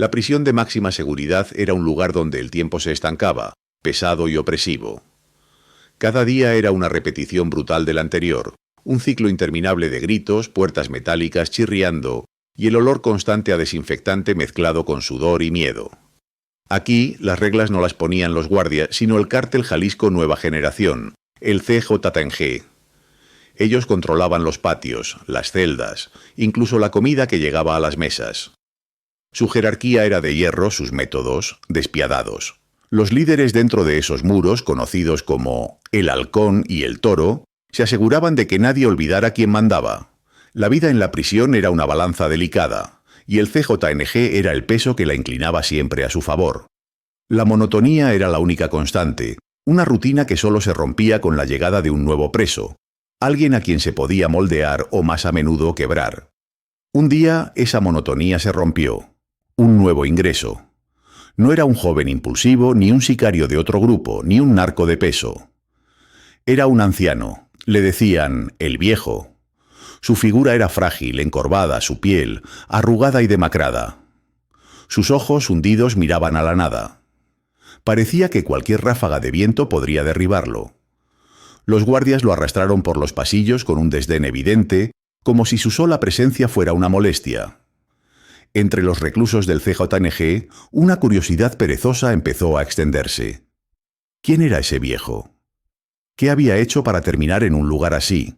La prisión de máxima seguridad era un lugar donde el tiempo se estancaba, pesado y opresivo. Cada día era una repetición brutal del anterior, un ciclo interminable de gritos, puertas metálicas chirriando y el olor constante a desinfectante mezclado con sudor y miedo. Aquí las reglas no las ponían los guardias, sino el Cártel Jalisco Nueva Generación, el CJNG. Ellos controlaban los patios, las celdas, incluso la comida que llegaba a las mesas. Su jerarquía era de hierro, sus métodos, despiadados. Los líderes dentro de esos muros, conocidos como el Halcón y el Toro, se aseguraban de que nadie olvidara quién mandaba. La vida en la prisión era una balanza delicada, y el CJNG era el peso que la inclinaba siempre a su favor. La monotonía era la única constante, una rutina que solo se rompía con la llegada de un nuevo preso, alguien a quien se podía moldear o más a menudo quebrar. Un día esa monotonía se rompió. Un nuevo ingreso. No era un joven impulsivo, ni un sicario de otro grupo, ni un narco de peso. Era un anciano. Le decían el viejo. Su figura era frágil, encorvada, su piel, arrugada y demacrada. Sus ojos hundidos miraban a la nada. Parecía que cualquier ráfaga de viento podría derribarlo. Los guardias lo arrastraron por los pasillos con un desdén evidente, como si su sola presencia fuera una molestia. Entre los reclusos del CJNG, una curiosidad perezosa empezó a extenderse. ¿Quién era ese viejo? ¿Qué había hecho para terminar en un lugar así?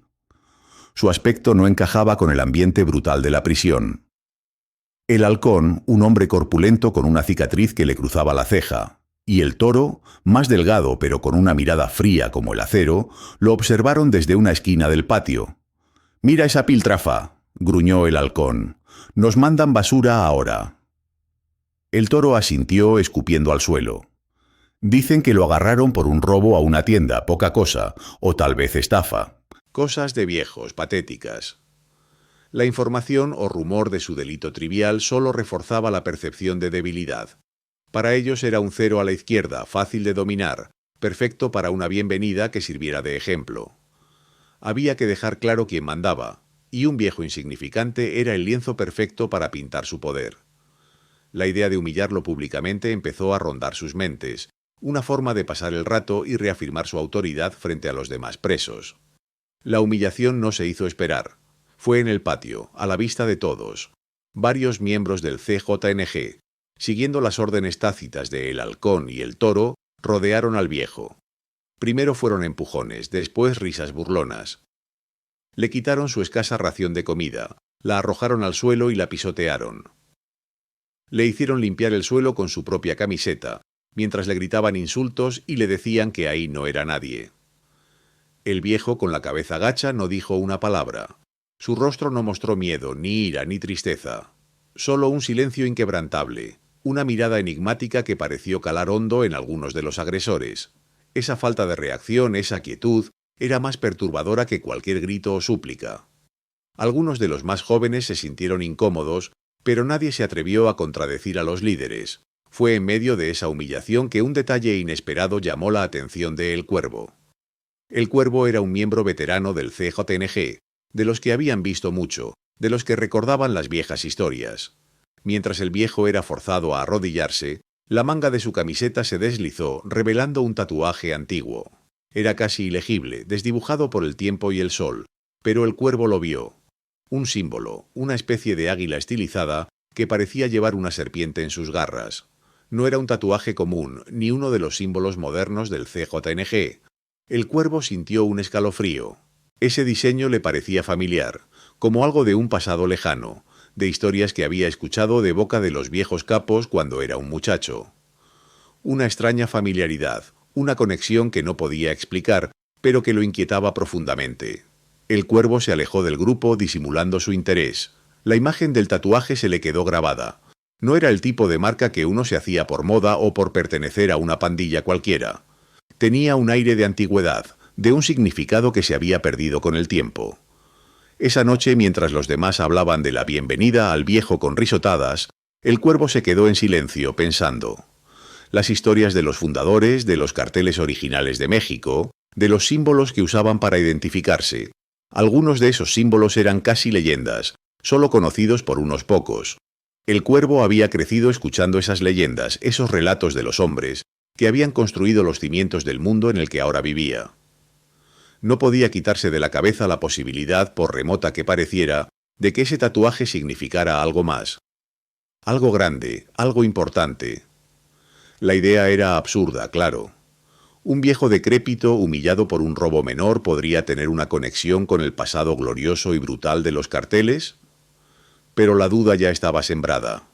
Su aspecto no encajaba con el ambiente brutal de la prisión. El Halcón, un hombre corpulento con una cicatriz que le cruzaba la ceja, y el Toro, más delgado pero con una mirada fría como el acero, lo observaron desde una esquina del patio. «Mira esa piltrafa», gruñó el Halcón. «Nos mandan basura ahora». El Toro asintió escupiendo al suelo. Dicen que lo agarraron por un robo a una tienda, poca cosa, o tal vez estafa. Cosas de viejos, patéticas. La información o rumor de su delito trivial solo reforzaba la percepción de debilidad. Para ellos era un cero a la izquierda, fácil de dominar, perfecto para una bienvenida que sirviera de ejemplo. Había que dejar claro quién mandaba, y un viejo insignificante era el lienzo perfecto para pintar su poder. La idea de humillarlo públicamente empezó a rondar sus mentes, una forma de pasar el rato y reafirmar su autoridad frente a los demás presos. La humillación no se hizo esperar. Fue en el patio, a la vista de todos. Varios miembros del CJNG, siguiendo las órdenes tácitas de El Halcón y el Toro, rodearon al viejo. Primero fueron empujones, después risas burlonas. Le quitaron su escasa ración de comida, la arrojaron al suelo y la pisotearon. Le hicieron limpiar el suelo con su propia camiseta, mientras le gritaban insultos y le decían que ahí no era nadie. El viejo, con la cabeza gacha, no dijo una palabra. Su rostro no mostró miedo, ni ira, ni tristeza. Solo un silencio inquebrantable, una mirada enigmática que pareció calar hondo en algunos de los agresores. Esa falta de reacción, esa quietud, era más perturbadora que cualquier grito o súplica. Algunos de los más jóvenes se sintieron incómodos, pero nadie se atrevió a contradecir a los líderes. Fue en medio de esa humillación que un detalle inesperado llamó la atención de El Cuervo. El Cuervo era un miembro veterano del CJNG, de los que habían visto mucho, de los que recordaban las viejas historias. Mientras el viejo era forzado a arrodillarse, la manga de su camiseta se deslizó, revelando un tatuaje antiguo. Era casi ilegible, desdibujado por el tiempo y el sol, pero el Cuervo lo vio. Un símbolo, una especie de águila estilizada que parecía llevar una serpiente en sus garras. No era un tatuaje común, ni uno de los símbolos modernos del CJNG. El Cuervo sintió un escalofrío. Ese diseño le parecía familiar, como algo de un pasado lejano, de historias que había escuchado de boca de los viejos capos cuando era un muchacho. Una extraña familiaridad, una conexión que no podía explicar, pero que lo inquietaba profundamente. El Cuervo se alejó del grupo disimulando su interés. La imagen del tatuaje se le quedó grabada. No era el tipo de marca que uno se hacía por moda o por pertenecer a una pandilla cualquiera. Tenía un aire de antigüedad, de un significado que se había perdido con el tiempo. Esa noche, mientras los demás hablaban de la bienvenida al viejo con risotadas, el Cuervo se quedó en silencio, pensando. Las historias de los fundadores, de los carteles originales de México, de los símbolos que usaban para identificarse. Algunos de esos símbolos eran casi leyendas, solo conocidos por unos pocos. El cuervo había crecido escuchando esas leyendas, esos relatos de los hombres, que habían construido los cimientos del mundo en el que ahora vivía. No podía quitarse de la cabeza la posibilidad, por remota que pareciera, de que ese tatuaje significara algo más. Algo grande, algo importante. La idea era absurda, claro. Un viejo decrépito, humillado por un robo menor, podría tener una conexión con el pasado glorioso y brutal de los carteles. Pero la duda ya estaba sembrada.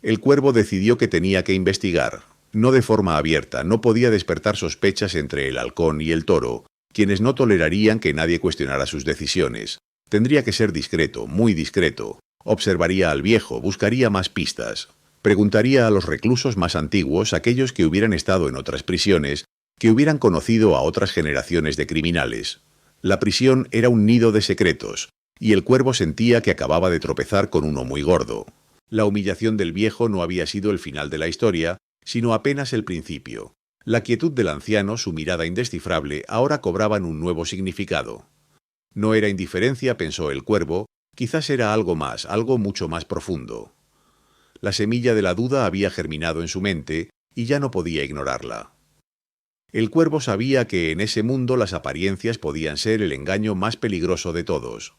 El cuervo decidió que tenía que investigar, no de forma abierta, no podía despertar sospechas entre el halcón y el toro, quienes no tolerarían que nadie cuestionara sus decisiones. Tendría que ser discreto, muy discreto. Observaría al viejo, buscaría más pistas. Preguntaría a los reclusos más antiguos, aquellos que hubieran estado en otras prisiones, que hubieran conocido a otras generaciones de criminales. La prisión era un nido de secretos, y el cuervo sentía que acababa de tropezar con uno muy gordo. La humillación del viejo no había sido el final de la historia, sino apenas el principio. La quietud del anciano, su mirada indescifrable, ahora cobraban un nuevo significado. No era indiferencia, pensó el cuervo, quizás era algo más, algo mucho más profundo. La semilla de la duda había germinado en su mente, y ya no podía ignorarla. El cuervo sabía que en ese mundo las apariencias podían ser el engaño más peligroso de todos.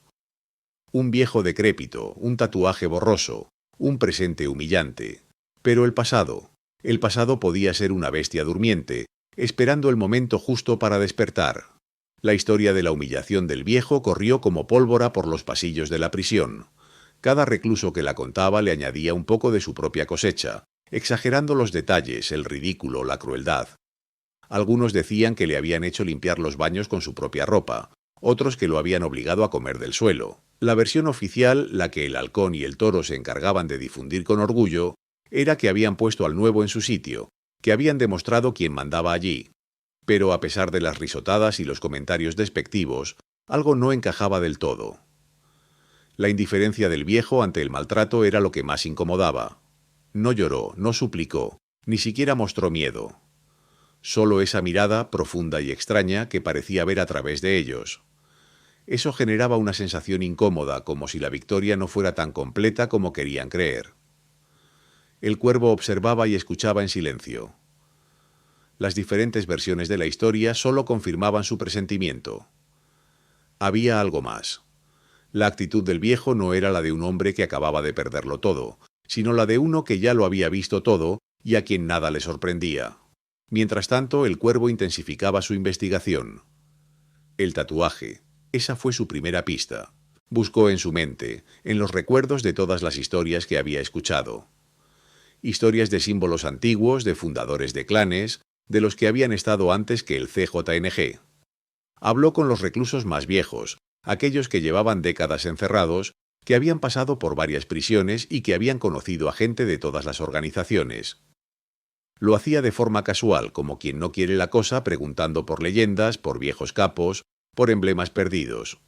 Un viejo decrépito, un tatuaje borroso, un presente humillante. Pero el pasado podía ser una bestia durmiente, esperando el momento justo para despertar. La historia de la humillación del viejo corrió como pólvora por los pasillos de la prisión. Cada recluso que la contaba le añadía un poco de su propia cosecha, exagerando los detalles, el ridículo, la crueldad. Algunos decían que le habían hecho limpiar los baños con su propia ropa, otros que lo habían obligado a comer del suelo. La versión oficial, la que el halcón y el toro se encargaban de difundir con orgullo, era que habían puesto al nuevo en su sitio, que habían demostrado quién mandaba allí. Pero a pesar de las risotadas y los comentarios despectivos, algo no encajaba del todo. La indiferencia del viejo ante el maltrato era lo que más incomodaba. No lloró, no suplicó, ni siquiera mostró miedo. Solo esa mirada, profunda y extraña, que parecía ver a través de ellos. Eso generaba una sensación incómoda, como si la victoria no fuera tan completa como querían creer. El cuervo observaba y escuchaba en silencio. Las diferentes versiones de la historia solo confirmaban su presentimiento. Había algo más. La actitud del viejo no era la de un hombre que acababa de perderlo todo, sino la de uno que ya lo había visto todo y a quien nada le sorprendía. Mientras tanto, el cuervo intensificaba su investigación. El tatuaje. Esa fue su primera pista. Buscó en su mente, en los recuerdos de todas las historias que había escuchado. Historias de símbolos antiguos, de fundadores de clanes, de los que habían estado antes que el CJNG. Habló con los reclusos más viejos, aquellos que llevaban décadas encerrados, que habían pasado por varias prisiones y que habían conocido a gente de todas las organizaciones. Lo hacía de forma casual, como quien no quiere la cosa, preguntando por leyendas, por viejos capos, por emblemas perdidos.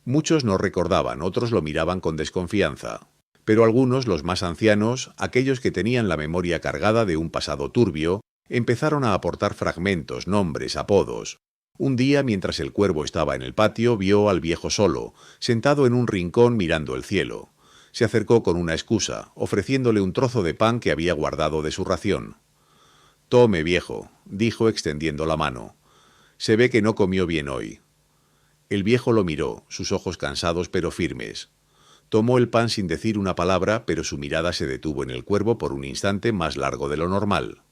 Muchos no recordaban, otros lo miraban con desconfianza. Pero algunos, los más ancianos, aquellos que tenían la memoria cargada de un pasado turbio, empezaron a aportar fragmentos, nombres, apodos. Un día, mientras el cuervo estaba en el patio, vio al viejo solo, sentado en un rincón mirando el cielo. Se acercó con una excusa, ofreciéndole un trozo de pan que había guardado de su ración. «Tome, viejo», dijo extendiendo la mano. «Se ve que no comió bien hoy». El viejo lo miró, sus ojos cansados pero firmes. Tomó el pan sin decir una palabra, pero su mirada se detuvo en el cuervo por un instante más largo de lo normal.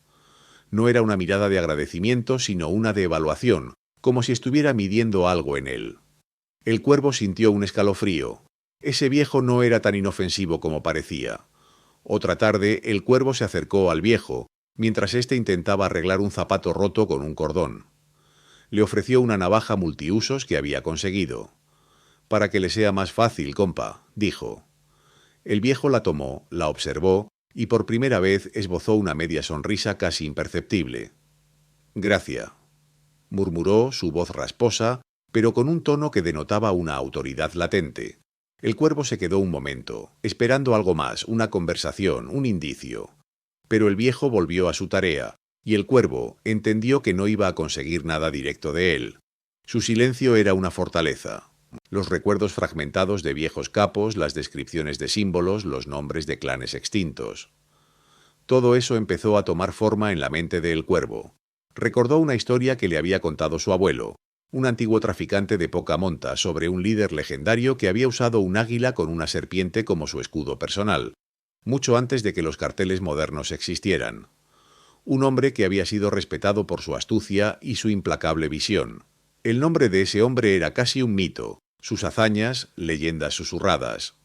No era una mirada de agradecimiento, sino una de evaluación, como si estuviera midiendo algo en él. El cuervo sintió un escalofrío. Ese viejo no era tan inofensivo como parecía. Otra tarde, el cuervo se acercó al viejo, mientras éste intentaba arreglar un zapato roto con un cordón. Le ofreció una navaja multiusos que había conseguido. «Para que le sea más fácil, compa», dijo. El viejo la tomó, la observó, y por primera vez esbozó una media sonrisa casi imperceptible. «Gracia», murmuró, su voz rasposa, pero con un tono que denotaba una autoridad latente. El cuervo se quedó un momento, esperando algo más, una conversación, un indicio. Pero el viejo volvió a su tarea, y el cuervo entendió que no iba a conseguir nada directo de él. Su silencio era una fortaleza. Los recuerdos fragmentados de viejos capos, las descripciones de símbolos, los nombres de clanes extintos. Todo eso empezó a tomar forma en la mente de El Cuervo. Recordó una historia que le había contado su abuelo, un antiguo traficante de poca monta, sobre un líder legendario que había usado un águila con una serpiente como su escudo personal, mucho antes de que los carteles modernos existieran. Un hombre que había sido respetado por su astucia y su implacable visión. El nombre de ese hombre era casi un mito, sus hazañas, leyendas susurradas.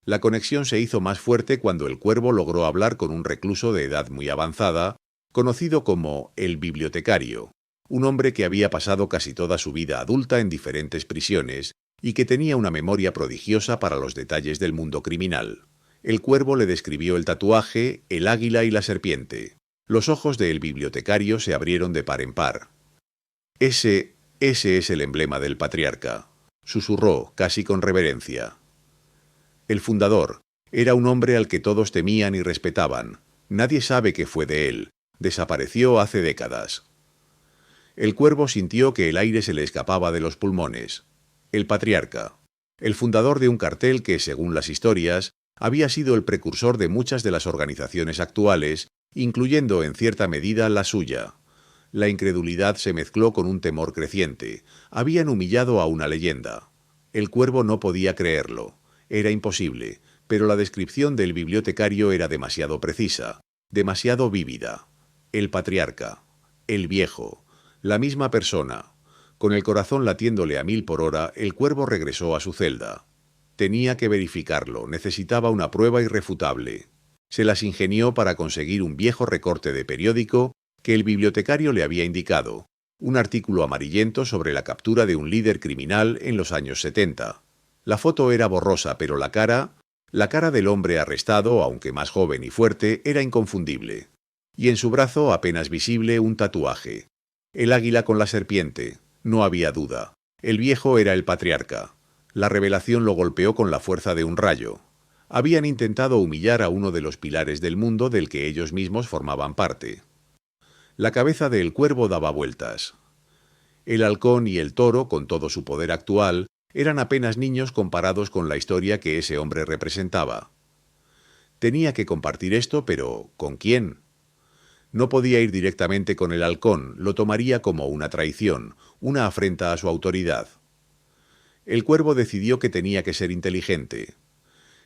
La conexión se hizo más fuerte cuando El Cuervo logró hablar con un recluso de edad muy avanzada, conocido como el bibliotecario, un hombre que había pasado casi toda su vida adulta en diferentes prisiones y que tenía una memoria prodigiosa para los detalles del mundo criminal. El Cuervo le describió el tatuaje, el águila y la serpiente. Los ojos del bibliotecario se abrieron de par en par. Ese es el emblema del patriarca, susurró, casi con reverencia. El fundador era un hombre al que todos temían y respetaban. Nadie sabe qué fue de él. Desapareció hace décadas. El Cuervo sintió que el aire se le escapaba de los pulmones. El patriarca, el fundador de un cartel que, según las historias, había sido el precursor de muchas de las organizaciones actuales, incluyendo en cierta medida la suya. La incredulidad se mezcló con un temor creciente. Habían humillado a una leyenda. El Cuervo no podía creerlo. Era imposible, pero la descripción del bibliotecario era demasiado precisa, demasiado vívida. El patriarca, el viejo, la misma persona. Con el corazón latiéndole a 1000 por hora, El Cuervo regresó a su celda. Tenía que verificarlo, necesitaba una prueba irrefutable. Se las ingenió para conseguir un viejo recorte de periódico que el bibliotecario le había indicado, un artículo amarillento sobre la captura de un líder criminal en los años 70. La foto era borrosa, pero la cara del hombre arrestado, aunque más joven y fuerte, era inconfundible. Y en su brazo, apenas visible, un tatuaje. El águila con la serpiente. No había duda. El viejo era el patriarca. La revelación lo golpeó con la fuerza de un rayo. Habían intentado humillar a uno de los pilares del mundo del que ellos mismos formaban parte. La cabeza de El Cuervo daba vueltas. El halcón y el toro, con todo su poder actual, eran apenas niños comparados con la historia que ese hombre representaba. Tenía que compartir esto, pero ¿con quién? No podía ir directamente con el halcón, lo tomaría como una traición, una afrenta a su autoridad. El Cuervo decidió que tenía que ser inteligente.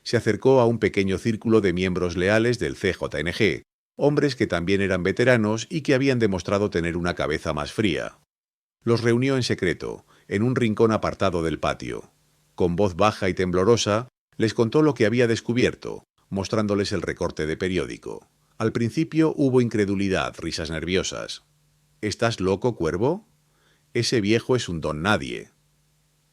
Se acercó a un pequeño círculo de miembros leales del CJNG, hombres que también eran veteranos y que habían demostrado tener una cabeza más fría. Los reunió en secreto, en un rincón apartado del patio. Con voz baja y temblorosa, les contó lo que había descubierto, mostrándoles el recorte de periódico. Al principio hubo incredulidad, risas nerviosas. ¿Estás loco, Cuervo? Ese viejo es un don nadie.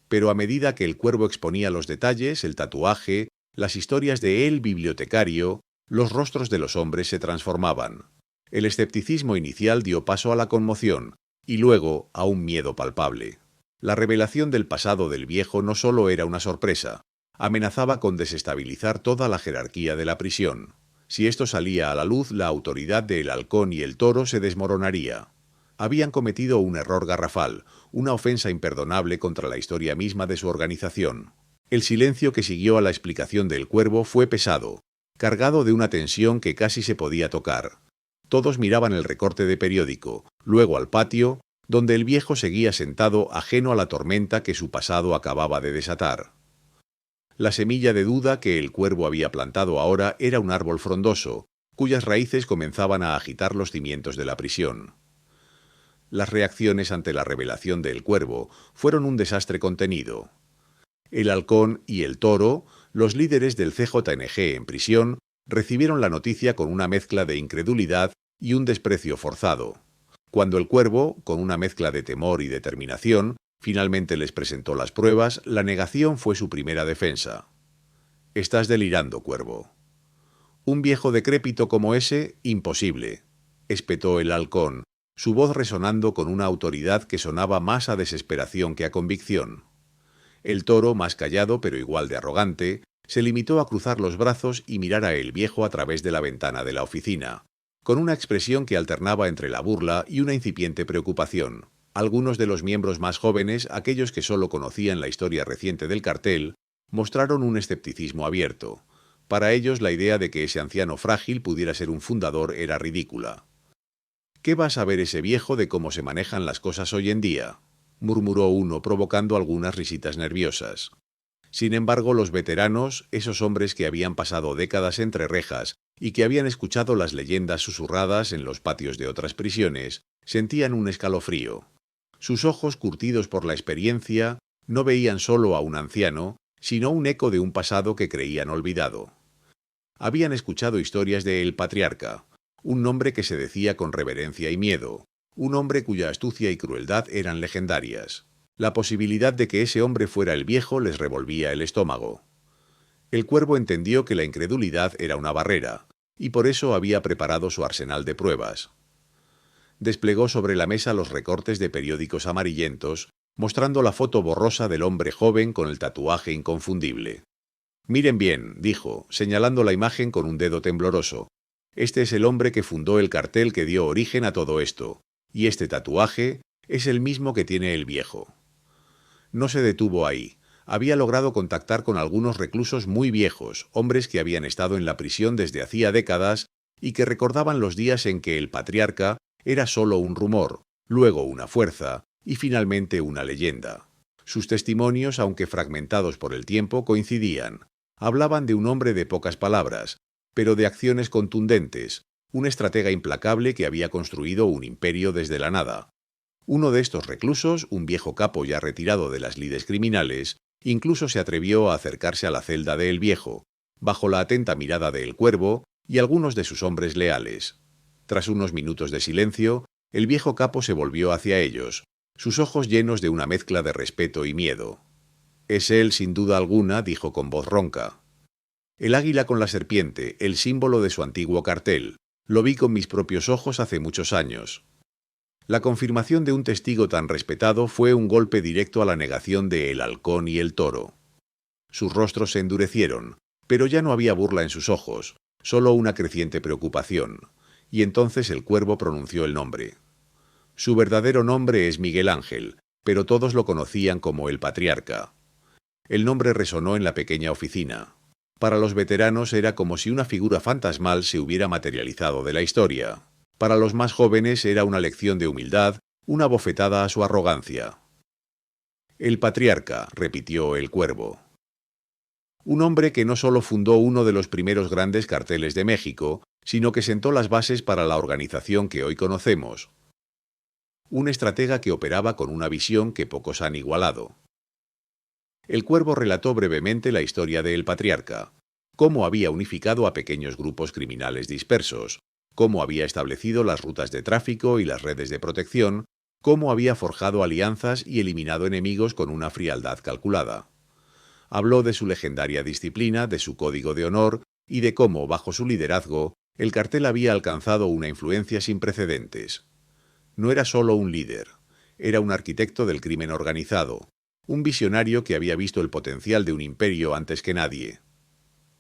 Pero a medida que el Cuervo exponía los detalles, el tatuaje, las historias de el bibliotecario, los rostros de los hombres se transformaban. El escepticismo inicial dio paso a la conmoción, y luego a un miedo palpable. La revelación del pasado del viejo no solo era una sorpresa, amenazaba con desestabilizar toda la jerarquía de la prisión. Si esto salía a la luz, la autoridad del halcón y el toro se desmoronaría. Habían cometido un error garrafal, una ofensa imperdonable contra la historia misma de su organización. El silencio que siguió a la explicación del Cuervo fue pesado, cargado de una tensión que casi se podía tocar. Todos miraban el recorte de periódico, luego al patio, donde el viejo seguía sentado ajeno a la tormenta que su pasado acababa de desatar. La semilla de duda que el Cuervo había plantado ahora era un árbol frondoso, cuyas raíces comenzaban a agitar los cimientos de la prisión. Las reacciones ante la revelación del Cuervo fueron un desastre contenido. El halcón y el toro, los líderes del CJNG en prisión, recibieron la noticia con una mezcla de incredulidad y un desprecio forzado. Cuando el Cuervo, con una mezcla de temor y determinación, finalmente les presentó las pruebas, la negación fue su primera defensa. «Estás delirando, Cuervo». «Un viejo decrépito como ese, imposible», espetó el halcón, su voz resonando con una autoridad que sonaba más a desesperación que a convicción. El toro, más callado pero igual de arrogante, se limitó a cruzar los brazos y mirar a el viejo a través de la ventana de la oficina, con una expresión que alternaba entre la burla y una incipiente preocupación. Algunos de los miembros más jóvenes, aquellos que solo conocían la historia reciente del cartel, mostraron un escepticismo abierto. Para ellos la idea de que ese anciano frágil pudiera ser un fundador era ridícula. «¿Qué va a saber ese viejo de cómo se manejan las cosas hoy en día?», murmuró uno, provocando algunas risitas nerviosas. Sin embargo, los veteranos, esos hombres que habían pasado décadas entre rejas y que habían escuchado las leyendas susurradas en los patios de otras prisiones, sentían un escalofrío. Sus ojos, curtidos por la experiencia, no veían solo a un anciano, sino un eco de un pasado que creían olvidado. Habían escuchado historias de El Patriarca, un nombre que se decía con reverencia y miedo, un hombre cuya astucia y crueldad eran legendarias. La posibilidad de que ese hombre fuera el viejo les revolvía el estómago. El cuervo entendió que la incredulidad era una barrera, y por eso había preparado su arsenal de pruebas. Desplegó sobre la mesa los recortes de periódicos amarillentos, mostrando la foto borrosa del hombre joven con el tatuaje inconfundible. «Miren bien», dijo, señalando la imagen con un dedo tembloroso. «Este es el hombre que fundó el cartel que dio origen a todo esto, y este tatuaje es el mismo que tiene el viejo». No se detuvo ahí. Había logrado contactar con algunos reclusos muy viejos, hombres que habían estado en la prisión desde hacía décadas y que recordaban los días en que el patriarca era solo un rumor, luego una fuerza y finalmente una leyenda. Sus testimonios, aunque fragmentados por el tiempo, coincidían. Hablaban de un hombre de pocas palabras, pero de acciones contundentes, un estratega implacable que había construido un imperio desde la nada. Uno de estos reclusos, un viejo capo ya retirado de las lides criminales, incluso se atrevió a acercarse a la celda de El Viejo, bajo la atenta mirada de El Cuervo y algunos de sus hombres leales. Tras unos minutos de silencio, el viejo capo se volvió hacia ellos, sus ojos llenos de una mezcla de respeto y miedo. «Es él, sin duda alguna», dijo con voz ronca. «El águila con la serpiente, el símbolo de su antiguo cartel. Lo vi con mis propios ojos hace muchos años». La confirmación de un testigo tan respetado fue un golpe directo a la negación de El Halcón y el Toro. Sus rostros se endurecieron, pero ya no había burla en sus ojos, solo una creciente preocupación, y entonces el cuervo pronunció el nombre. Su verdadero nombre es Miguel Ángel, pero todos lo conocían como el Patriarca. El nombre resonó en la pequeña oficina. Para los veteranos era como si una figura fantasmal se hubiera materializado de la historia. Para los más jóvenes era una lección de humildad, una bofetada a su arrogancia. «El Patriarca», repitió el cuervo. Un hombre que no solo fundó uno de los primeros grandes carteles de México, sino que sentó las bases para la organización que hoy conocemos. Un estratega que operaba con una visión que pocos han igualado. El cuervo relató brevemente la historia de El Patriarca, cómo había unificado a pequeños grupos criminales dispersos, cómo había establecido las rutas de tráfico y las redes de protección, cómo había forjado alianzas y eliminado enemigos con una frialdad calculada. Habló de su legendaria disciplina, de su código de honor y de cómo, bajo su liderazgo, el cartel había alcanzado una influencia sin precedentes. No era solo un líder, era un arquitecto del crimen organizado, un visionario que había visto el potencial de un imperio antes que nadie.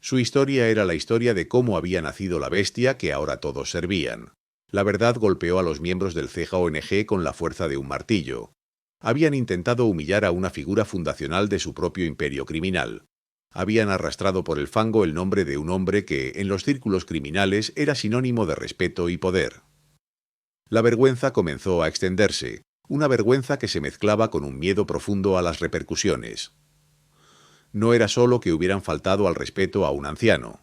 Su historia era la historia de cómo había nacido la bestia que ahora todos servían. La verdad golpeó a los miembros del CJONG con la fuerza de un martillo. Habían intentado humillar a una figura fundacional de su propio imperio criminal. Habían arrastrado por el fango el nombre de un hombre que, en los círculos criminales, era sinónimo de respeto y poder. La vergüenza comenzó a extenderse, una vergüenza que se mezclaba con un miedo profundo a las repercusiones. No era solo que hubieran faltado al respeto a un anciano.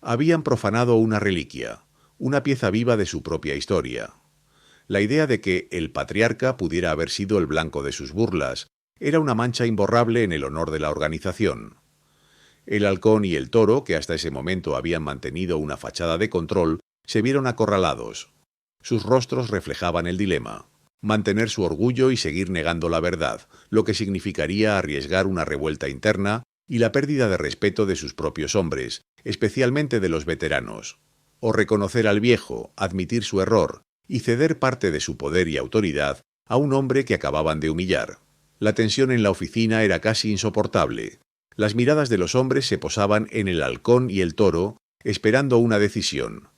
Habían profanado una reliquia, una pieza viva de su propia historia. La idea de que el patriarca pudiera haber sido el blanco de sus burlas era una mancha imborrable en el honor de la organización. El halcón y el toro, que hasta ese momento habían mantenido una fachada de control, se vieron acorralados. Sus rostros reflejaban el dilema: mantener su orgullo y seguir negando la verdad, lo que significaría arriesgar una revuelta interna y la pérdida de respeto de sus propios hombres, especialmente de los veteranos. O reconocer al viejo, admitir su error y ceder parte de su poder y autoridad a un hombre que acababan de humillar. La tensión en la oficina era casi insoportable. Las miradas de los hombres se posaban en el halcón y el toro, esperando una decisión.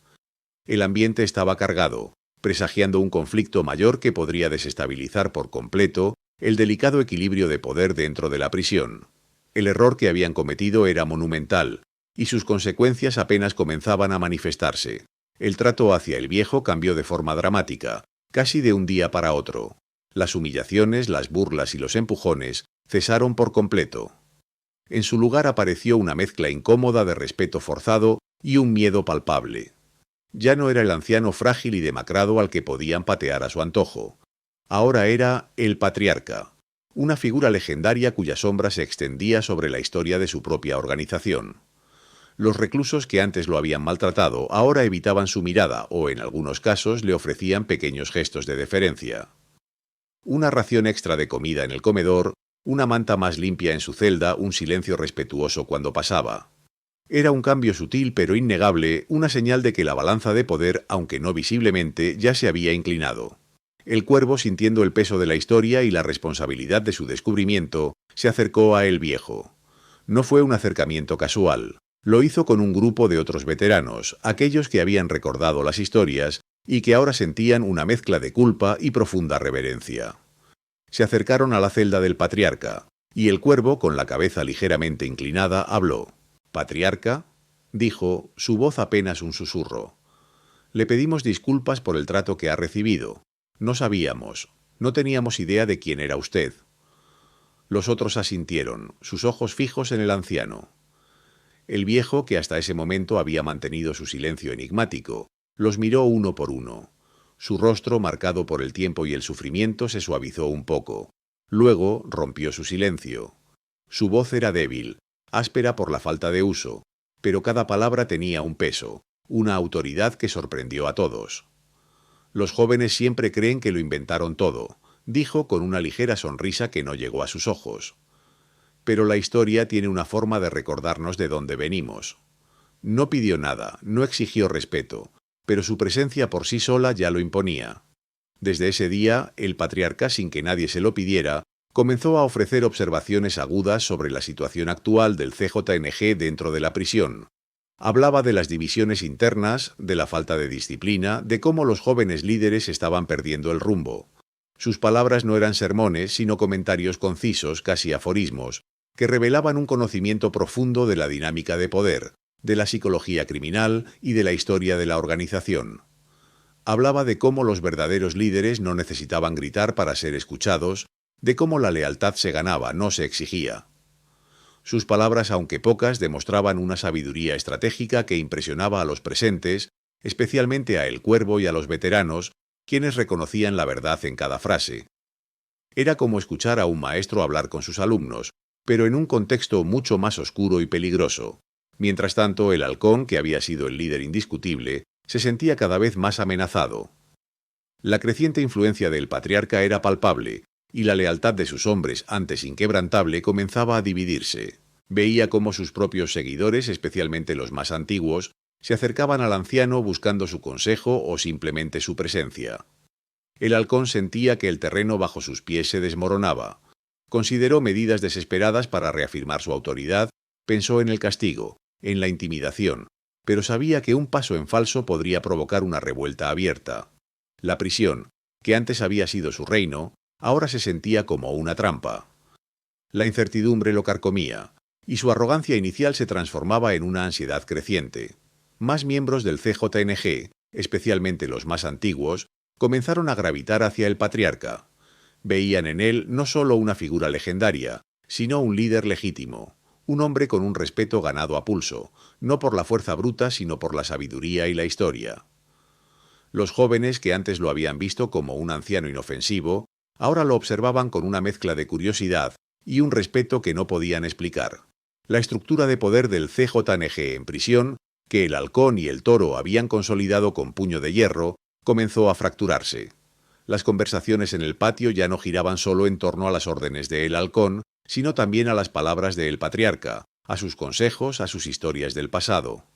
El ambiente estaba cargado, presagiando un conflicto mayor que podría desestabilizar por completo el delicado equilibrio de poder dentro de la prisión. El error que habían cometido era monumental, y sus consecuencias apenas comenzaban a manifestarse. El trato hacia el viejo cambió de forma dramática, casi de un día para otro. Las humillaciones, las burlas y los empujones cesaron por completo. En su lugar apareció una mezcla incómoda de respeto forzado y un miedo palpable. Ya no era el anciano frágil y demacrado al que podían patear a su antojo. Ahora era el patriarca, una figura legendaria cuya sombra se extendía sobre la historia de su propia organización. Los reclusos que antes lo habían maltratado ahora evitaban su mirada o, en algunos casos, le ofrecían pequeños gestos de deferencia. Una ración extra de comida en el comedor, una manta más limpia en su celda, un silencio respetuoso cuando pasaba. Era un cambio sutil pero innegable, una señal de que la balanza de poder, aunque no visiblemente, ya se había inclinado. El cuervo, sintiendo el peso de la historia y la responsabilidad de su descubrimiento, se acercó a el viejo. No fue un acercamiento casual. Lo hizo con un grupo de otros veteranos, aquellos que habían recordado las historias y que ahora sentían una mezcla de culpa y profunda reverencia. Se acercaron a la celda del patriarca, y el cuervo, con la cabeza ligeramente inclinada, habló. «¿Patriarca?», dijo, su voz apenas un susurro. «Le pedimos disculpas por el trato que ha recibido. No sabíamos, no teníamos idea de quién era usted». Los otros asintieron, sus ojos fijos en el anciano. El viejo, que hasta ese momento había mantenido su silencio enigmático, los miró uno por uno. Su rostro, marcado por el tiempo y el sufrimiento, se suavizó un poco. Luego rompió su silencio. Su voz era débil, áspera por la falta de uso, pero cada palabra tenía un peso, una autoridad que sorprendió a todos. «Los jóvenes siempre creen que lo inventaron todo», dijo con una ligera sonrisa que no llegó a sus ojos. «Pero la historia tiene una forma de recordarnos de dónde venimos». No pidió nada, no exigió respeto, pero su presencia por sí sola ya lo imponía. Desde ese día, el patriarca, sin que nadie se lo pidiera, comenzó a ofrecer observaciones agudas sobre la situación actual del CJNG dentro de la prisión. Hablaba de las divisiones internas, de la falta de disciplina, de cómo los jóvenes líderes estaban perdiendo el rumbo. Sus palabras no eran sermones, sino comentarios concisos, casi aforismos, que revelaban un conocimiento profundo de la dinámica de poder, de la psicología criminal y de la historia de la organización. Hablaba de cómo los verdaderos líderes no necesitaban gritar para ser escuchados, de cómo la lealtad se ganaba, no se exigía. Sus palabras, aunque pocas, demostraban una sabiduría estratégica que impresionaba a los presentes, especialmente a El Cuervo y a los veteranos, quienes reconocían la verdad en cada frase. Era como escuchar a un maestro hablar con sus alumnos, pero en un contexto mucho más oscuro y peligroso. Mientras tanto, el halcón, que había sido el líder indiscutible, se sentía cada vez más amenazado. La creciente influencia del patriarca era palpable, y la lealtad de sus hombres, antes inquebrantable, comenzaba a dividirse. Veía cómo sus propios seguidores, especialmente los más antiguos, se acercaban al anciano buscando su consejo o simplemente su presencia. El halcón sentía que el terreno bajo sus pies se desmoronaba. Consideró medidas desesperadas para reafirmar su autoridad, pensó en el castigo, en la intimidación, pero sabía que un paso en falso podría provocar una revuelta abierta. La prisión, que antes había sido su reino, ahora se sentía como una trampa. La incertidumbre lo carcomía, y su arrogancia inicial se transformaba en una ansiedad creciente. Más miembros del CJNG, especialmente los más antiguos, comenzaron a gravitar hacia el patriarca. Veían en él no solo una figura legendaria, sino un líder legítimo, un hombre con un respeto ganado a pulso, no por la fuerza bruta, sino por la sabiduría y la historia. Los jóvenes, que antes lo habían visto como un anciano inofensivo, ahora lo observaban con una mezcla de curiosidad y un respeto que no podían explicar. La estructura de poder del CJNG en prisión, que el halcón y el toro habían consolidado con puño de hierro, comenzó a fracturarse. Las conversaciones en el patio ya no giraban solo en torno a las órdenes de el halcón, sino también a las palabras del patriarca, a sus consejos, a sus historias del pasado.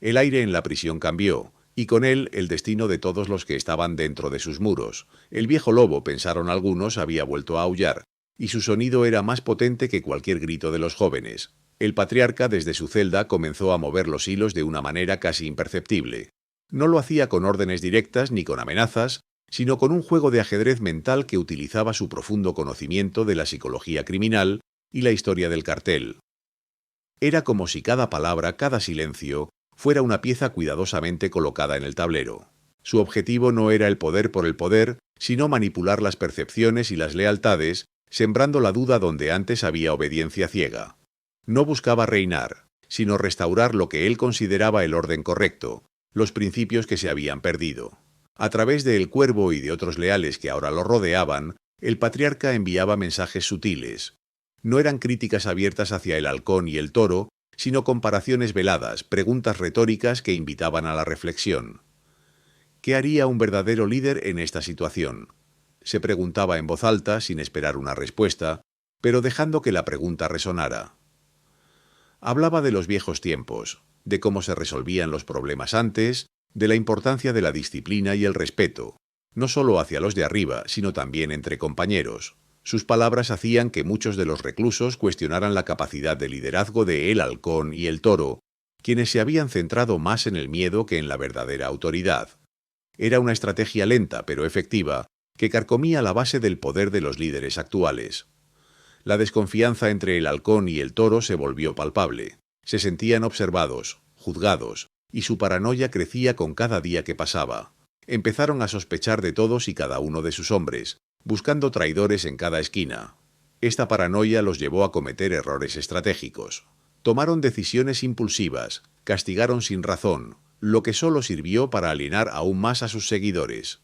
El aire en la prisión cambió, y con él el destino de todos los que estaban dentro de sus muros. El viejo lobo, pensaron algunos, había vuelto a aullar, y su sonido era más potente que cualquier grito de los jóvenes. El patriarca, desde su celda, comenzó a mover los hilos de una manera casi imperceptible. No lo hacía con órdenes directas ni con amenazas, sino con un juego de ajedrez mental que utilizaba su profundo conocimiento de la psicología criminal y la historia del cartel. Era como si cada palabra, cada silencio, fuera una pieza cuidadosamente colocada en el tablero. Su objetivo no era el poder por el poder, sino manipular las percepciones y las lealtades, sembrando la duda donde antes había obediencia ciega. No buscaba reinar, sino restaurar lo que él consideraba el orden correcto, los principios que se habían perdido. A través de El Cuervo y de otros leales que ahora lo rodeaban, el patriarca enviaba mensajes sutiles. No eran críticas abiertas hacia el halcón y el toro, sino comparaciones veladas, preguntas retóricas que invitaban a la reflexión. ¿Qué haría un verdadero líder en esta situación? Se preguntaba en voz alta, sin esperar una respuesta, pero dejando que la pregunta resonara. Hablaba de los viejos tiempos, de cómo se resolvían los problemas antes, de la importancia de la disciplina y el respeto, no solo hacia los de arriba, sino también entre compañeros. Sus palabras hacían que muchos de los reclusos cuestionaran la capacidad de liderazgo de El Halcón y el Toro, quienes se habían centrado más en el miedo que en la verdadera autoridad. Era una estrategia lenta pero efectiva, que carcomía la base del poder de los líderes actuales. La desconfianza entre el halcón y el toro se volvió palpable. Se sentían observados, juzgados, y su paranoia crecía con cada día que pasaba. Empezaron a sospechar de todos y cada uno de sus hombres, buscando traidores en cada esquina. Esta paranoia los llevó a cometer errores estratégicos. Tomaron decisiones impulsivas, castigaron sin razón, lo que solo sirvió para alienar aún más a sus seguidores.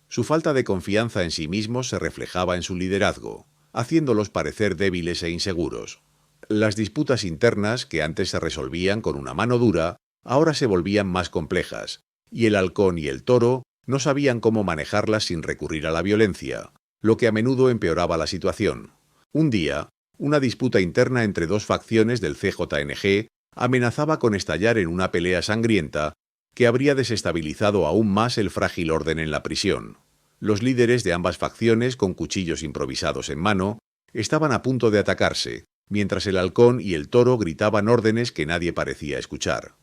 Su falta de confianza en sí mismos se reflejaba en su liderazgo, haciéndolos parecer débiles e inseguros. Las disputas internas, que antes se resolvían con una mano dura, ahora se volvían más complejas, y el halcón y el toro no sabían cómo manejarlas sin recurrir a la violencia, lo que a menudo empeoraba la situación. Un día, una disputa interna entre dos facciones del CJNG amenazaba con estallar en una pelea sangrienta que habría desestabilizado aún más el frágil orden en la prisión. Los líderes de ambas facciones, con cuchillos improvisados en mano, estaban a punto de atacarse, mientras el halcón y el toro gritaban órdenes que nadie parecía escuchar.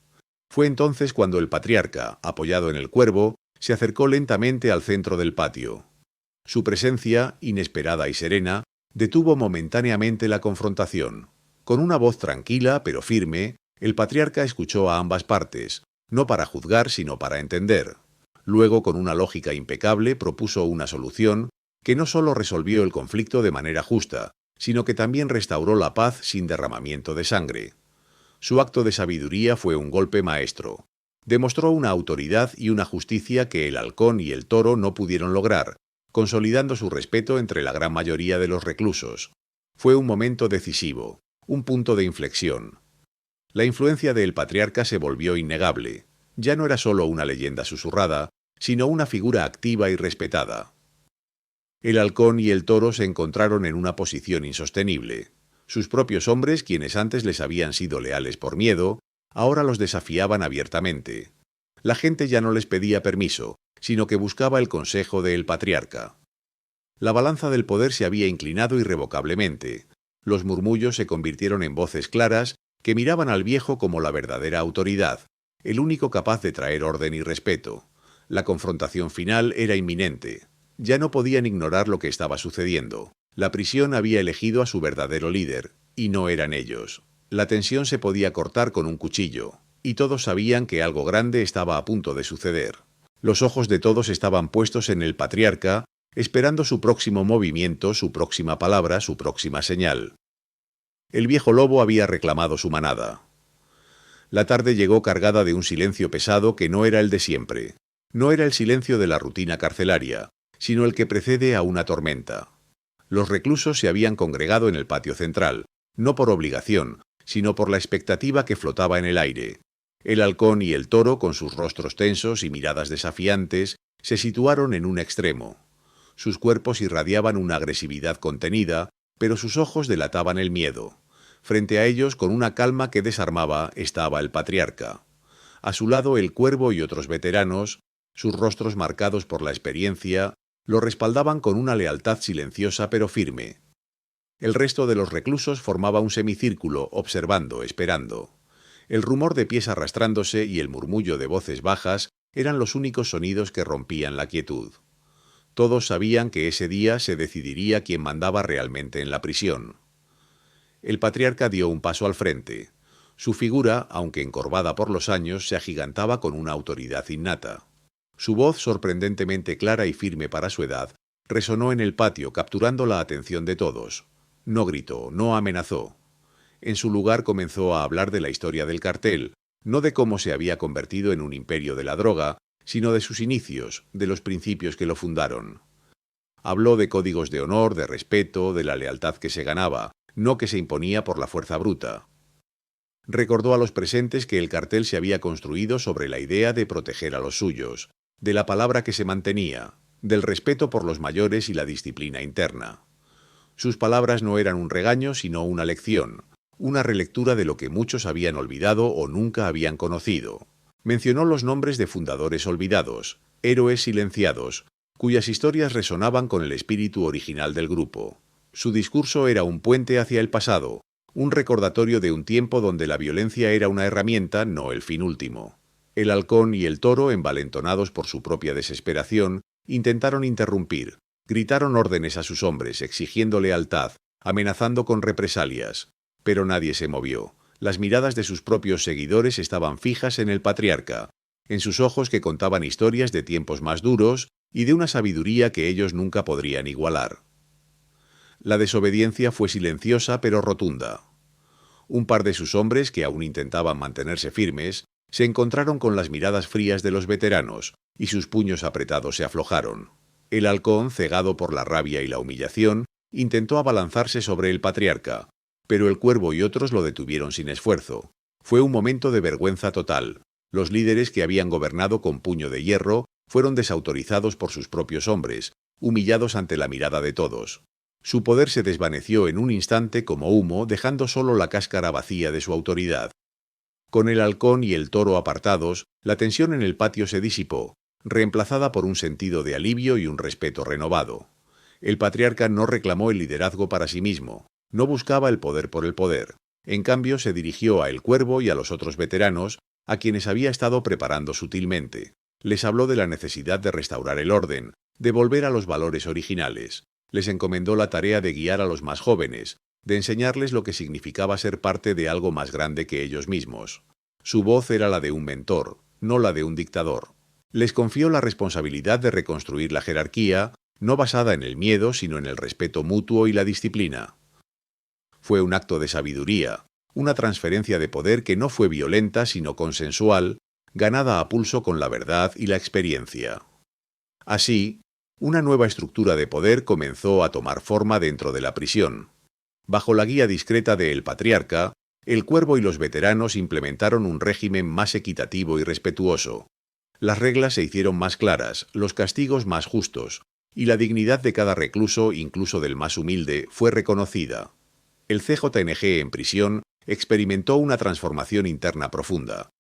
Fue entonces cuando el patriarca, apoyado en el cuervo, se acercó lentamente al centro del patio. Su presencia, inesperada y serena, detuvo momentáneamente la confrontación. Con una voz tranquila pero firme, el patriarca escuchó a ambas partes, no para juzgar sino para entender. Luego, con una lógica impecable, propuso una solución que no solo resolvió el conflicto de manera justa, sino que también restauró la paz sin derramamiento de sangre. Su acto de sabiduría fue un golpe maestro. Demostró una autoridad y una justicia que el halcón y el toro no pudieron lograr, consolidando su respeto entre la gran mayoría de los reclusos. Fue un momento decisivo, un punto de inflexión. La influencia del patriarca se volvió innegable. Ya no era solo una leyenda susurrada, sino una figura activa y respetada. El halcón y el toro se encontraron en una posición insostenible. Sus propios hombres, quienes antes les habían sido leales por miedo, ahora los desafiaban abiertamente. La gente ya no les pedía permiso, sino que buscaba el consejo del patriarca. La balanza del poder se había inclinado irrevocablemente. Los murmullos se convirtieron en voces claras que miraban al viejo como la verdadera autoridad, el único capaz de traer orden y respeto. La confrontación final era inminente. Ya no podían ignorar lo que estaba sucediendo. La prisión había elegido a su verdadero líder, y no eran ellos. La tensión se podía cortar con un cuchillo, y todos sabían que algo grande estaba a punto de suceder. Los ojos de todos estaban puestos en el patriarca, esperando su próximo movimiento, su próxima palabra, su próxima señal. El viejo lobo había reclamado su manada. La tarde llegó cargada de un silencio pesado que no era el de siempre. No era el silencio de la rutina carcelaria, sino el que precede a una tormenta. Los reclusos se habían congregado en el patio central, no por obligación, sino por la expectativa que flotaba en el aire. El halcón y el toro, con sus rostros tensos y miradas desafiantes, se situaron en un extremo. Sus cuerpos irradiaban una agresividad contenida, pero sus ojos delataban el miedo. Frente a ellos, con una calma que desarmaba, estaba el patriarca. A su lado, el cuervo y otros veteranos, sus rostros marcados por la experiencia, lo respaldaban con una lealtad silenciosa pero firme. El resto de los reclusos formaba un semicírculo, observando, esperando. El rumor de pies arrastrándose y el murmullo de voces bajas eran los únicos sonidos que rompían la quietud. Todos sabían que ese día se decidiría quién mandaba realmente en la prisión. El patriarca dio un paso al frente. Su figura, aunque encorvada por los años, se agigantaba con una autoridad innata. Su voz, sorprendentemente clara y firme para su edad, resonó en el patio, capturando la atención de todos. No gritó, no amenazó. En su lugar comenzó a hablar de la historia del cartel, no de cómo se había convertido en un imperio de la droga, sino de sus inicios, de los principios que lo fundaron. Habló de códigos de honor, de respeto, de la lealtad que se ganaba, no que se imponía por la fuerza bruta. Recordó a los presentes que el cartel se había construido sobre la idea de proteger a los suyos, de la palabra que se mantenía, del respeto por los mayores y la disciplina interna. Sus palabras no eran un regaño, sino una lección, una relectura de lo que muchos habían olvidado o nunca habían conocido. Mencionó los nombres de fundadores olvidados, héroes silenciados, cuyas historias resonaban con el espíritu original del grupo. Su discurso era un puente hacia el pasado, un recordatorio de un tiempo donde la violencia era una herramienta, no el fin último. El halcón y el toro, envalentonados por su propia desesperación, intentaron interrumpir, gritaron órdenes a sus hombres, exigiendo lealtad, amenazando con represalias. Pero nadie se movió. Las miradas de sus propios seguidores estaban fijas en el patriarca, en sus ojos que contaban historias de tiempos más duros y de una sabiduría que ellos nunca podrían igualar. La desobediencia fue silenciosa pero rotunda. Un par de sus hombres, que aún intentaban mantenerse firmes, se encontraron con las miradas frías de los veteranos, y sus puños apretados se aflojaron. El halcón, cegado por la rabia y la humillación, intentó abalanzarse sobre el patriarca, pero el cuervo y otros lo detuvieron sin esfuerzo. Fue un momento de vergüenza total. Los líderes que habían gobernado con puño de hierro fueron desautorizados por sus propios hombres, humillados ante la mirada de todos. Su poder se desvaneció en un instante como humo, dejando solo la cáscara vacía de su autoridad. Con el halcón y el toro apartados, la tensión en el patio se disipó, reemplazada por un sentido de alivio y un respeto renovado. El patriarca no reclamó el liderazgo para sí mismo, no buscaba el poder por el poder. En cambio, se dirigió a El Cuervo y a los otros veteranos, a quienes había estado preparando sutilmente. Les habló de la necesidad de restaurar el orden, de volver a los valores originales. Les encomendó la tarea de guiar a los más jóvenes, de enseñarles lo que significaba ser parte de algo más grande que ellos mismos. Su voz era la de un mentor, no la de un dictador. Les confió la responsabilidad de reconstruir la jerarquía, no basada en el miedo, sino en el respeto mutuo y la disciplina. Fue un acto de sabiduría, una transferencia de poder que no fue violenta, sino consensual, ganada a pulso con la verdad y la experiencia. Así, una nueva estructura de poder comenzó a tomar forma dentro de la prisión. Bajo la guía discreta de El Patriarca, El Cuervo y los veteranos implementaron un régimen más equitativo y respetuoso. Las reglas se hicieron más claras, los castigos más justos, y la dignidad de cada recluso, incluso del más humilde, fue reconocida. El CJNG en prisión experimentó una transformación interna profunda.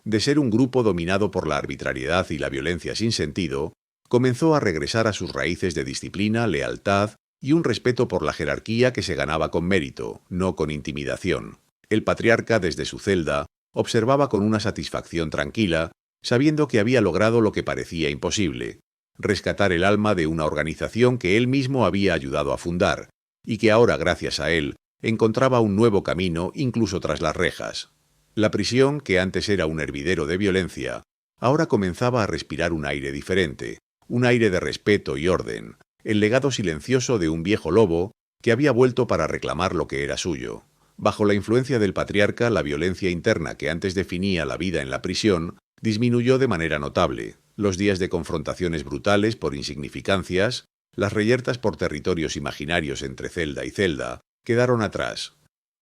De ser un grupo dominado por la arbitrariedad y la violencia sin sentido, comenzó a regresar a sus raíces de disciplina, lealtad y un respeto por la jerarquía que se ganaba con mérito, no con intimidación. El patriarca, desde su celda, observaba con una satisfacción tranquila, sabiendo que había logrado lo que parecía imposible: rescatar el alma de una organización que él mismo había ayudado a fundar, y que ahora, gracias a él, encontraba un nuevo camino incluso tras las rejas. La prisión, que antes era un hervidero de violencia, ahora comenzaba a respirar un aire diferente, un aire de respeto y orden, el legado silencioso de un viejo lobo que había vuelto para reclamar lo que era suyo. Bajo la influencia del patriarca, la violencia interna que antes definía la vida en la prisión disminuyó de manera notable. Los días de confrontaciones brutales por insignificancias, las reyertas por territorios imaginarios entre celda y celda, quedaron atrás.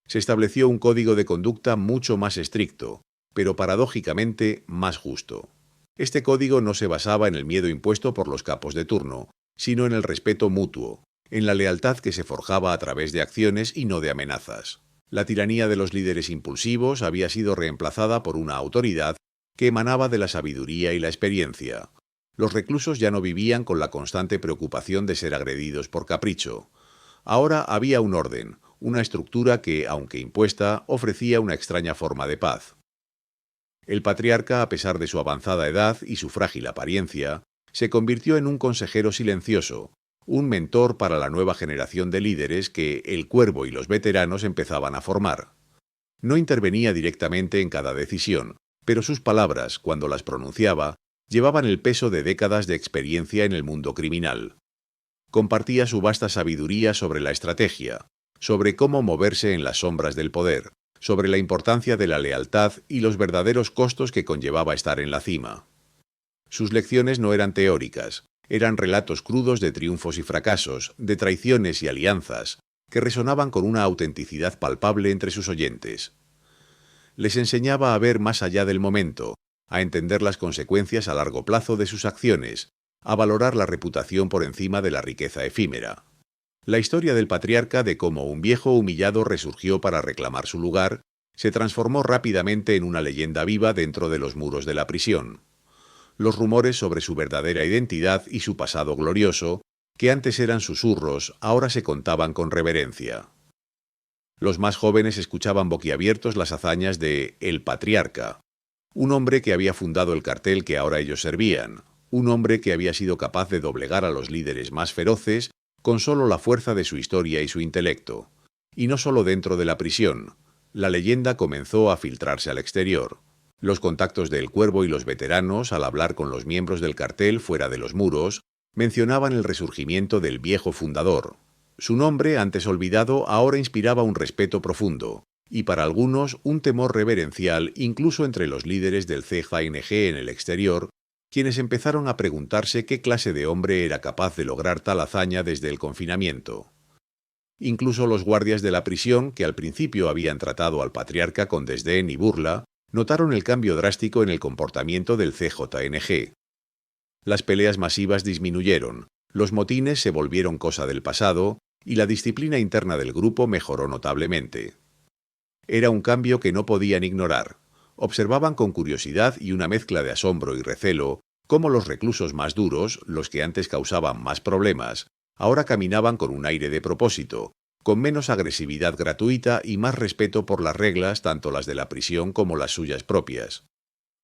Se estableció un código de conducta mucho más estricto, pero paradójicamente más justo. Este código no se basaba en el miedo impuesto por los capos de turno, sino en el respeto mutuo, en la lealtad que se forjaba a través de acciones y no de amenazas. La tiranía de los líderes impulsivos había sido reemplazada por una autoridad que emanaba de la sabiduría y la experiencia. Los reclusos ya no vivían con la constante preocupación de ser agredidos por capricho. Ahora había un orden, una estructura que, aunque impuesta, ofrecía una extraña forma de paz. El patriarca, a pesar de su avanzada edad y su frágil apariencia, se convirtió en un consejero silencioso, un mentor para la nueva generación de líderes que el Cuervo y los veteranos empezaban a formar. No intervenía directamente en cada decisión, pero sus palabras, cuando las pronunciaba, llevaban el peso de décadas de experiencia en el mundo criminal. Compartía su vasta sabiduría sobre la estrategia, sobre cómo moverse en las sombras del poder, sobre la importancia de la lealtad y los verdaderos costos que conllevaba estar en la cima. Sus lecciones no eran teóricas, eran relatos crudos de triunfos y fracasos, de traiciones y alianzas, que resonaban con una autenticidad palpable entre sus oyentes. Les enseñaba a ver más allá del momento, a entender las consecuencias a largo plazo de sus acciones, a valorar la reputación por encima de la riqueza efímera. La historia del patriarca de cómo un viejo humillado resurgió para reclamar su lugar se transformó rápidamente en una leyenda viva dentro de los muros de la prisión. Los rumores sobre su verdadera identidad y su pasado glorioso, que antes eran susurros, ahora se contaban con reverencia. Los más jóvenes escuchaban boquiabiertos las hazañas de El Patriarca, un hombre que había fundado el cartel que ahora ellos servían, un hombre que había sido capaz de doblegar a los líderes más feroces con solo la fuerza de su historia y su intelecto. Y no solo dentro de la prisión, la leyenda comenzó a filtrarse al exterior. Los contactos de El Cuervo y los veteranos, al hablar con los miembros del cartel fuera de los muros, mencionaban el resurgimiento del viejo fundador. Su nombre, antes olvidado, ahora inspiraba un respeto profundo, y para algunos un temor reverencial incluso entre los líderes del CJNG en el exterior, quienes empezaron a preguntarse qué clase de hombre era capaz de lograr tal hazaña desde el confinamiento. Incluso los guardias de la prisión, que al principio habían tratado al patriarca con desdén y burla, notaron el cambio drástico en el comportamiento del CJNG. Las peleas masivas disminuyeron, los motines se volvieron cosa del pasado y la disciplina interna del grupo mejoró notablemente. Era un cambio que no podían ignorar. Observaban con curiosidad y una mezcla de asombro y recelo cómo los reclusos más duros, los que antes causaban más problemas, ahora caminaban con un aire de propósito, con menos agresividad gratuita y más respeto por las reglas, tanto las de la prisión como las suyas propias.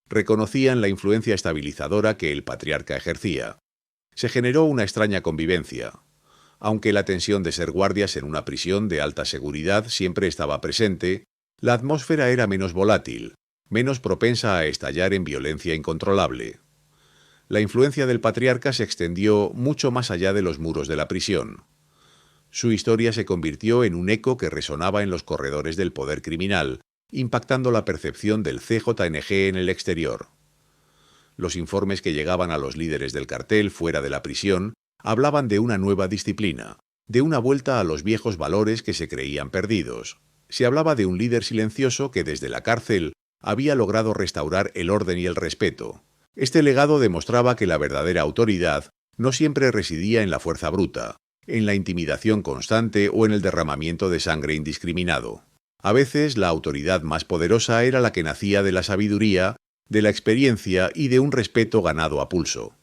Reconocían la influencia estabilizadora que el patriarca ejercía. Se generó una extraña convivencia. Aunque la tensión de ser guardias en una prisión de alta seguridad siempre estaba presente, la atmósfera era menos volátil, menos propensa a estallar en violencia incontrolable. La influencia del patriarca se extendió mucho más allá de los muros de la prisión. Su historia se convirtió en un eco que resonaba en los corredores del poder criminal, impactando la percepción del CJNG en el exterior. Los informes que llegaban a los líderes del cartel fuera de la prisión hablaban de una nueva disciplina, de una vuelta a los viejos valores que se creían perdidos. Se hablaba de un líder silencioso que desde la cárcel había logrado restaurar el orden y el respeto. Este legado demostraba que la verdadera autoridad no siempre residía en la fuerza bruta, en la intimidación constante o en el derramamiento de sangre indiscriminado. A veces la autoridad más poderosa era la que nacía de la sabiduría, de la experiencia y de un respeto ganado a pulso.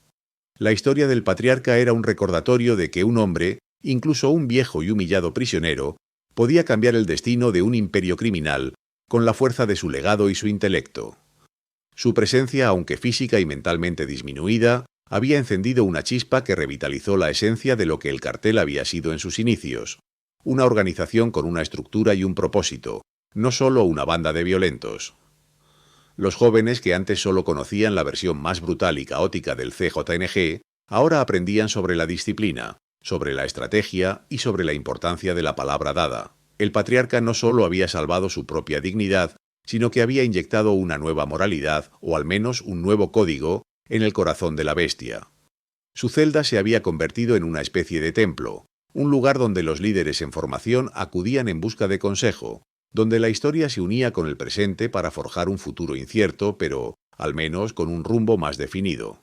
La historia del patriarca era un recordatorio de que un hombre, incluso un viejo y humillado prisionero, podía cambiar el destino de un imperio criminal con la fuerza de su legado y su intelecto. Su presencia, aunque física y mentalmente disminuida, había encendido una chispa que revitalizó la esencia de lo que el cartel había sido en sus inicios. Una organización con una estructura y un propósito, no solo una banda de violentos. Los jóvenes que antes solo conocían la versión más brutal y caótica del CJNG, ahora aprendían sobre la disciplina, sobre la estrategia y sobre la importancia de la palabra dada. El patriarca no solo había salvado su propia dignidad, sino que había inyectado una nueva moralidad, o al menos un nuevo código, en el corazón de la bestia. Su celda se había convertido en una especie de templo, un lugar donde los líderes en formación acudían en busca de consejo, donde la historia se unía con el presente para forjar un futuro incierto, pero, al menos, con un rumbo más definido.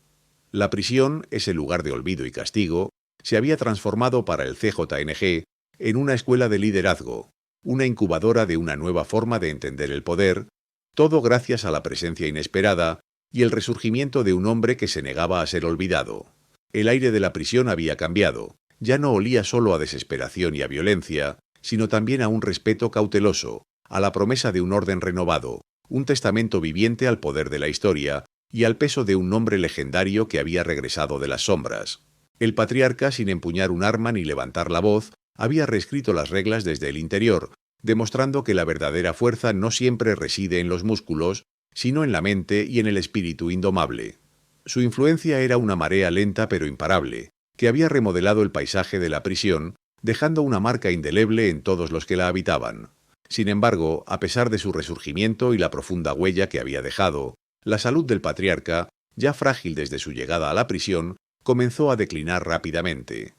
La prisión, ese lugar de olvido y castigo, se había transformado para el CJNG en una escuela de liderazgo, una incubadora de una nueva forma de entender el poder, todo gracias a la presencia inesperada y el resurgimiento de un hombre que se negaba a ser olvidado. El aire de la prisión había cambiado, ya no olía solo a desesperación y a violencia, sino también a un respeto cauteloso, a la promesa de un orden renovado, un testamento viviente al poder de la historia y al peso de un nombre legendario que había regresado de las sombras. El patriarca, sin empuñar un arma ni levantar la voz, había reescrito las reglas desde el interior, demostrando que la verdadera fuerza no siempre reside en los músculos, sino en la mente y en el espíritu indomable. Su influencia era una marea lenta pero imparable, que había remodelado el paisaje de la prisión, dejando una marca indeleble en todos los que la habitaban. Sin embargo, a pesar de su resurgimiento y la profunda huella que había dejado, la salud del patriarca, ya frágil desde su llegada a la prisión, comenzó a declinar rápidamente.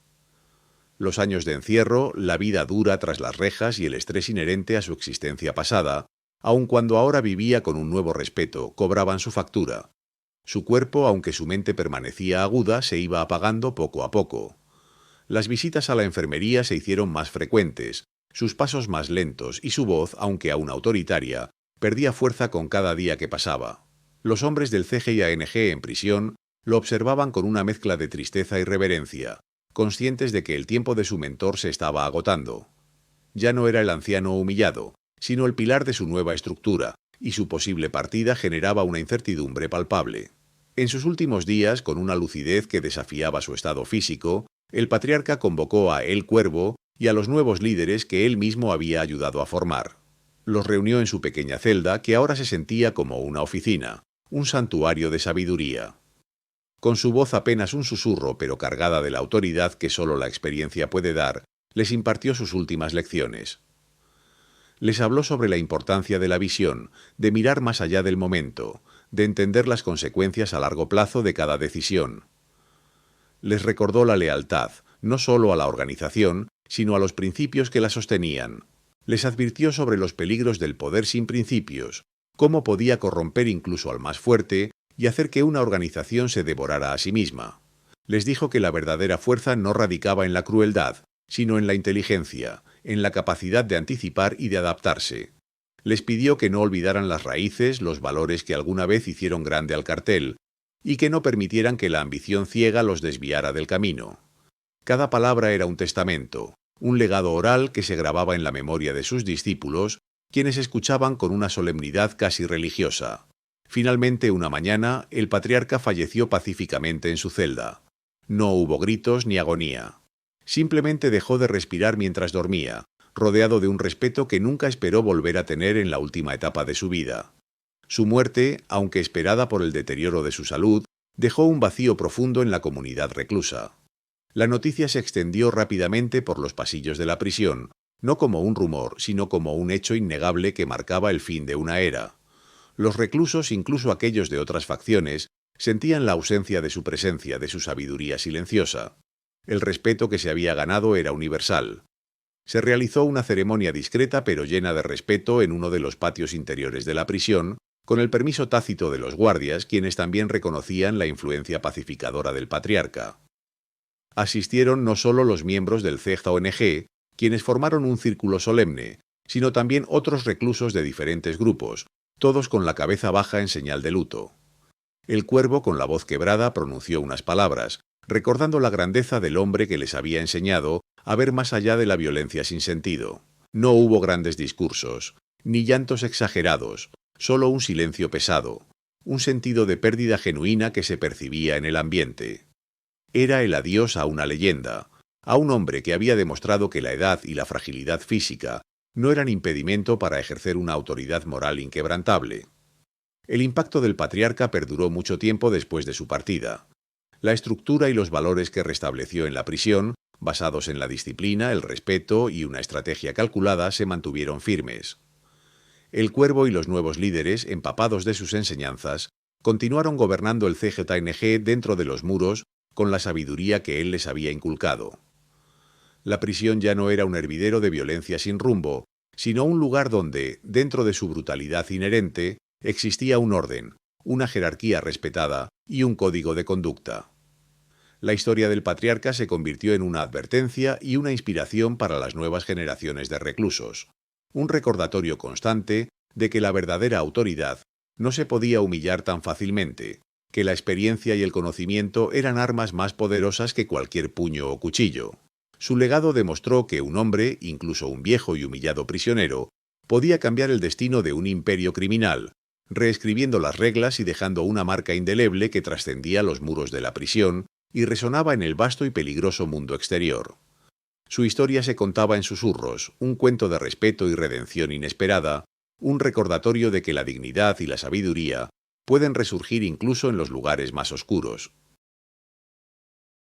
Los años de encierro, la vida dura tras las rejas y el estrés inherente a su existencia pasada, aun cuando ahora vivía con un nuevo respeto, cobraban su factura. Su cuerpo, aunque su mente permanecía aguda, se iba apagando poco a poco. Las visitas a la enfermería se hicieron más frecuentes, sus pasos más lentos y su voz, aunque aún autoritaria, perdía fuerza con cada día que pasaba. Los hombres del CGIANG en prisión lo observaban con una mezcla de tristeza y reverencia, conscientes de que el tiempo de su mentor se estaba agotando. Ya no era el anciano humillado, sino el pilar de su nueva estructura, y su posible partida generaba una incertidumbre palpable. En sus últimos días, con una lucidez que desafiaba su estado físico, el patriarca convocó a El Cuervo y a los nuevos líderes que él mismo había ayudado a formar. Los reunió en su pequeña celda, que ahora se sentía como una oficina, un santuario de sabiduría. Con su voz apenas un susurro, pero cargada de la autoridad que solo la experiencia puede dar, les impartió sus últimas lecciones. Les habló sobre la importancia de la visión, de mirar más allá del momento, de entender las consecuencias a largo plazo de cada decisión. Les recordó la lealtad, no solo a la organización, sino a los principios que la sostenían. Les advirtió sobre los peligros del poder sin principios, cómo podía corromper incluso al más fuerte y hacer que una organización se devorara a sí misma. Les dijo que la verdadera fuerza no radicaba en la crueldad, sino en la inteligencia, en la capacidad de anticipar y de adaptarse. Les pidió que no olvidaran las raíces, los valores que alguna vez hicieron grande al cartel, y que no permitieran que la ambición ciega los desviara del camino. Cada palabra era un testamento, un legado oral que se grababa en la memoria de sus discípulos, quienes escuchaban con una solemnidad casi religiosa. Finalmente, una mañana, el patriarca falleció pacíficamente en su celda. No hubo gritos ni agonía. Simplemente dejó de respirar mientras dormía, rodeado de un respeto que nunca esperó volver a tener en la última etapa de su vida. Su muerte, aunque esperada por el deterioro de su salud, dejó un vacío profundo en la comunidad reclusa. La noticia se extendió rápidamente por los pasillos de la prisión, no como un rumor, sino como un hecho innegable que marcaba el fin de una era. Los reclusos, incluso aquellos de otras facciones, sentían la ausencia de su presencia, de su sabiduría silenciosa. El respeto que se había ganado era universal. Se realizó una ceremonia discreta pero llena de respeto en uno de los patios interiores de la prisión, con el permiso tácito de los guardias, quienes también reconocían la influencia pacificadora del patriarca. Asistieron no solo los miembros del CGONG, quienes formaron un círculo solemne, sino también otros reclusos de diferentes grupos, todos con la cabeza baja en señal de luto. El Cuervo, con la voz quebrada, pronunció unas palabras, recordando la grandeza del hombre que les había enseñado a ver más allá de la violencia sin sentido. No hubo grandes discursos, ni llantos exagerados, solo un silencio pesado, un sentido de pérdida genuina que se percibía en el ambiente. Era el adiós a una leyenda, a un hombre que había demostrado que la edad y la fragilidad física no eran impedimento para ejercer una autoridad moral inquebrantable. El impacto del patriarca perduró mucho tiempo después de su partida. La estructura y los valores que restableció en la prisión, basados en la disciplina, el respeto y una estrategia calculada, se mantuvieron firmes. El Cuervo y los nuevos líderes, empapados de sus enseñanzas, continuaron gobernando el CGTNG dentro de los muros con la sabiduría que él les había inculcado. La prisión ya no era un hervidero de violencia sin rumbo, sino un lugar donde, dentro de su brutalidad inherente, existía un orden, una jerarquía respetada y un código de conducta. La historia del patriarca se convirtió en una advertencia y una inspiración para las nuevas generaciones de reclusos, un recordatorio constante de que la verdadera autoridad no se podía humillar tan fácilmente, que la experiencia y el conocimiento eran armas más poderosas que cualquier puño o cuchillo. Su legado demostró que un hombre, incluso un viejo y humillado prisionero, podía cambiar el destino de un imperio criminal, reescribiendo las reglas y dejando una marca indeleble que trascendía los muros de la prisión y resonaba en el vasto y peligroso mundo exterior. Su historia se contaba en susurros, un cuento de respeto y redención inesperada, un recordatorio de que la dignidad y la sabiduría pueden resurgir incluso en los lugares más oscuros.